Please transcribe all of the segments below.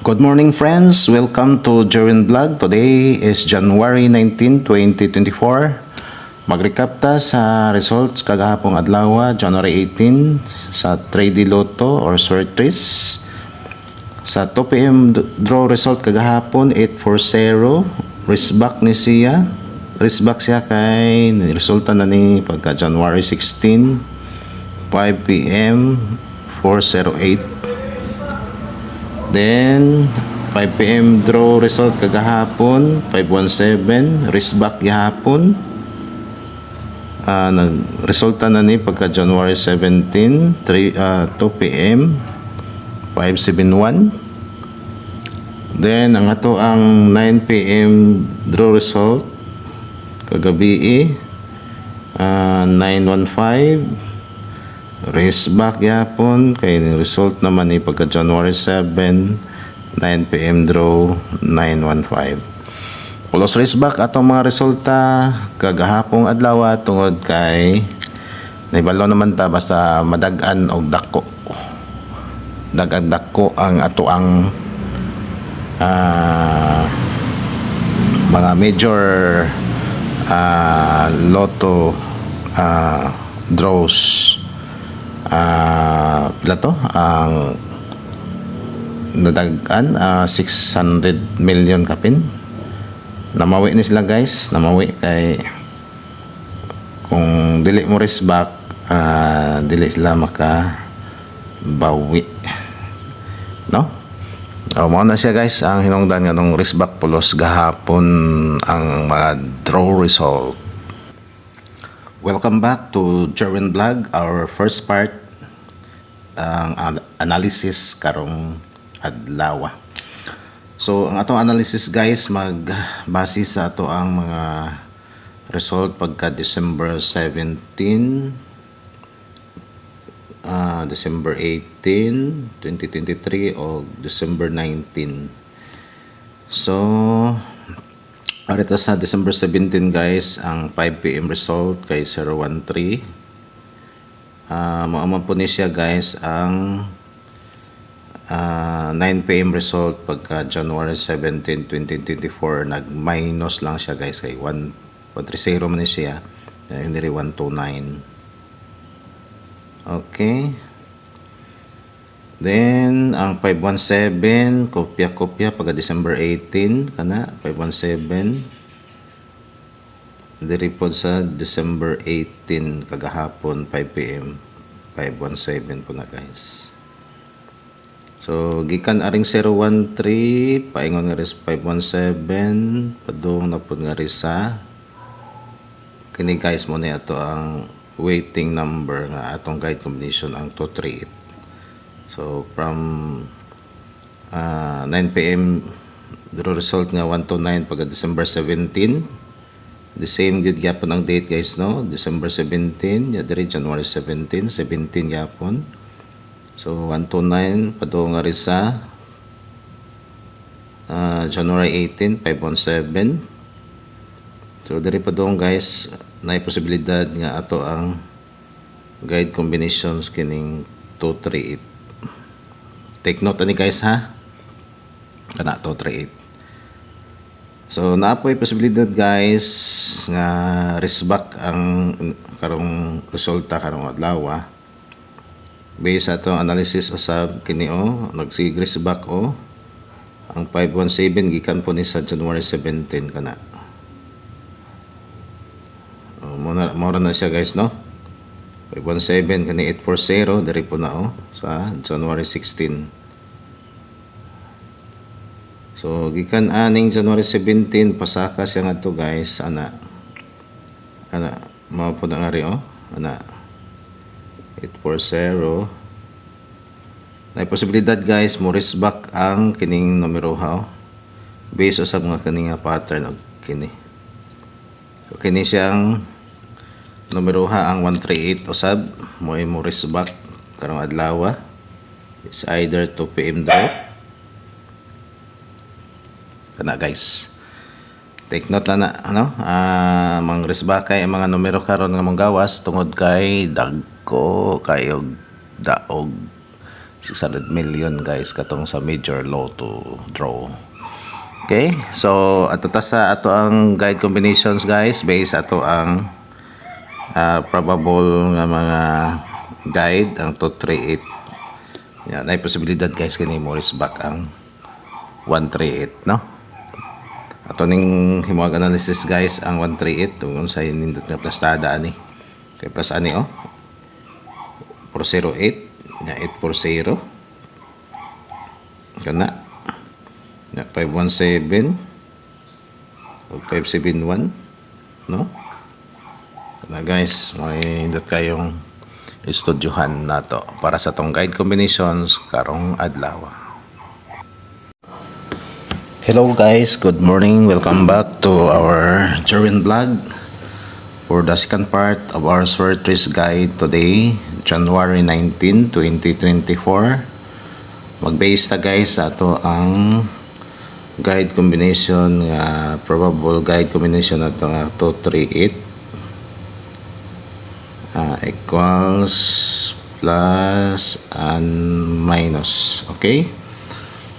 Good morning friends, welcome to Jerwin Vlog. Today is January 19, 2024. Mag-recap ta sa results kagahapong adlaw, January 18 sa 3D Lotto or Sortris. Sa 2 PM draw result kagahapon 840, Risback ni siya. Risback siya kay resulta na ni pagka January 16, 5 PM 408. Then 5 PM draw result kagahapon 517, Risback gihapon. Nagresulta na ni pagka January 17 2 PM 571. Then ang ato ang 9 PM draw result kagabi 915, Risback yapon kay result naman ni pagka January 7 9 PM draw 915. Pulos Risback atong mga resulta kagahapong adlaw tungod kay naibalo naman ta basta madag-an og dako. Dako ang ato ang mga major lotto draws. Plato ang nadagan 600 million kapin. Namawi ni sila guys, namawi kay kung dili mo Risback dili sila maka bawi, no? Mao na siya guys ang hinungdan nga nung Risback pulos gahapon ang mga draw result. Welcome back to Jerwin Vlog, our first part ang analysis karong adlaw. So ang atong analysis guys magbase sa ato ang mga result pagka December 17, December 18, 2023 o December 19. So arito sa December 17 guys ang 5 PM result kay 013. Maaman po ni siya guys ang 9 PM result pagka January 17, 2024 nag-minus lang siya guys kay 130 man ni siya, hindi 129. Okay. Then ang 517 kopya pagka December 18 kana 517 diri pod sa December 18 kagahapon 5 PM 517 po na guys. So gikan aring 013 paingon nga res 517 padung na pod nga sa kini guys mo ni ato ang waiting number nga atong guide combination ang 238. So from 9 PM draw result nga 129 pagka December 17. The same good gyapon ang date guys, no? December 17, diri January 17 gyapon. So 129 padung nga sa January 18 517. So diri padung guys na posibilidad nga ato ang guide combinations kining 238. Take note ani guys ha. Kana 238. So naapoy posibilidad guys nga Risback ang karong resulta karong adlaw. Based sa atong analysis usab kini nagsig Risback ang 517 gikan po ni sa January 17 kana. Mora na siya guys, no? 517 kani 840 diri po na sa January 16. So gikan aning January 17 pasaka siya ngadto guys ana mao po na nga ri ana 840 na posibilidad guys mo Risback ang kining numero based sa mga kining pattern og kini. So kini siyang numero ang 138 usab mo Risback karong adlaw is either 2 PM draw kana guys. Take note na mang Risback kay mga numero karon nga mong gawas tungod kay dagko kayog daog 600 million guys katong sa major lotto draw. Okay, so ato ta sa ato ang guide combinations guys, based ato ang probable nga mga guide ang 238. Yan, ay posibilidad guys kini Morris back ang 138, no? Ato ning himuag analysis guys ang 138 kung sa nindot nga plastada ani. Kay plus ani 408 nya 840 kana nya 517 o 571, no? Kana guys, may hindot kayong estudyohan nato para sa tong guide combinations karong adlaw. Hello guys, good morning. Welcome back to our Jerwin vlog for the second part of our Sword Trees guide today, January 19, 2024. Mag-base ta guys sa ato ang guide combination, probable guide combination na ito 238 equals plus and minus. Okay,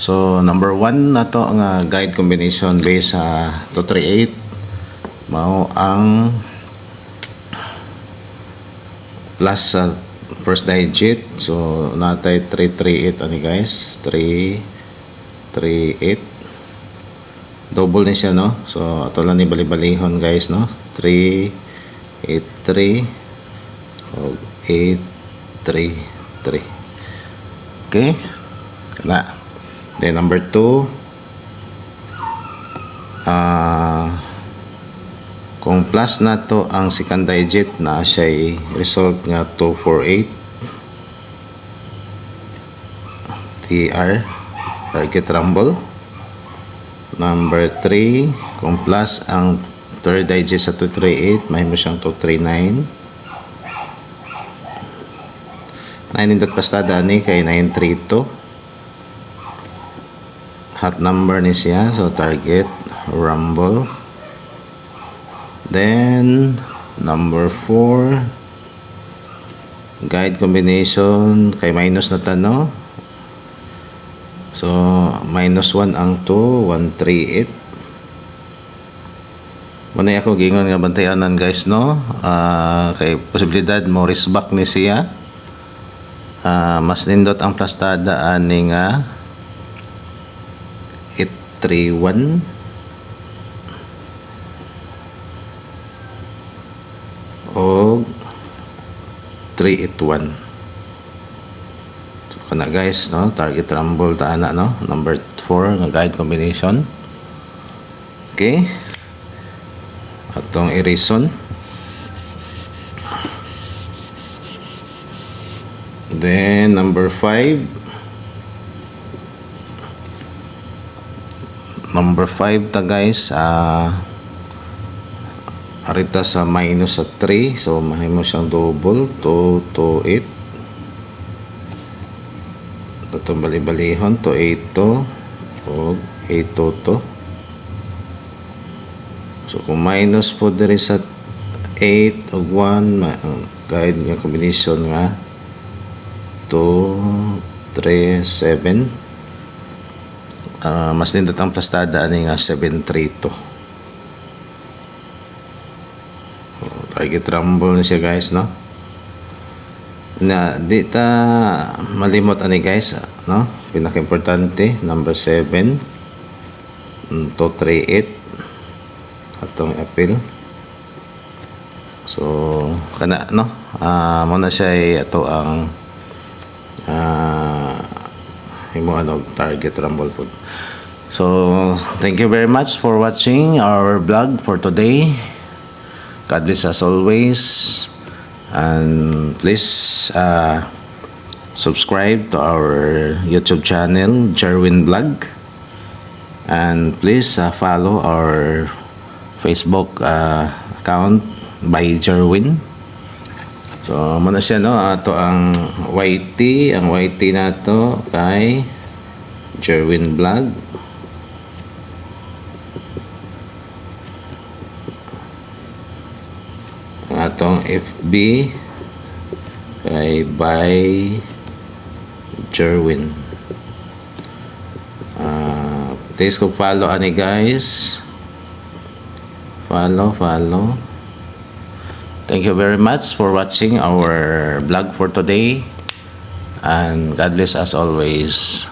so number 1 na to ang guide combination based sa 238 mao ang plus sa first digit. So natay 338 ani guys, 338 double ni siya, no? So ato lang ni bali-balihon guys, no? 383 o 833. Okay, kana. Then number 2, kung plus na to ang second digit na siya result nga 248 TR, target rumble. Number 3, kung plus ang third digit sa 238 may mo siyang 239. 9 indot pastada ni kay 932. Hot number ni siya, so target rumble. Then number 4, guide combination kay minus na tano. So minus 1 ang 2, 138. Muna ako gingon nga bantayanan guys, no? Kay posibilidad mo back ni siya. Mas nindot ang plastada ani nga 831 o 381. So kana guys, no? Target rumble ta ana, no? Number 4 nga guide combination. Okay, atong i-reason. Then number 5, ta guys, arita sa minus sa 3, so mahimo siyang double 228. Itong bali-balihon 282 o 822. So kung minus po diri sa 8 o 1, guide nga combination nga 2, 3, 7. Mas nindot ang plastada ani nga 732. Target rumble na siya guys, no? Na di ta malimot ani guys, no? Pinaka-importante number 7, 238 atong appeal. So kana, no? Muna siya ato ang himo target rumble food. So thank you very much for watching our vlog for today. God bless as always, and please subscribe to our YouTube channel Jerwin Vlog, and please follow our Facebook account by Jerwin. So muna siya, no? Ato ang YT, ang YT nato kay Jerwin Vlog. Ang atong FB kay by Jerwin. Please ko follow ani guys. Follow. Thank you very much for watching our vlog for today. And God bless us always.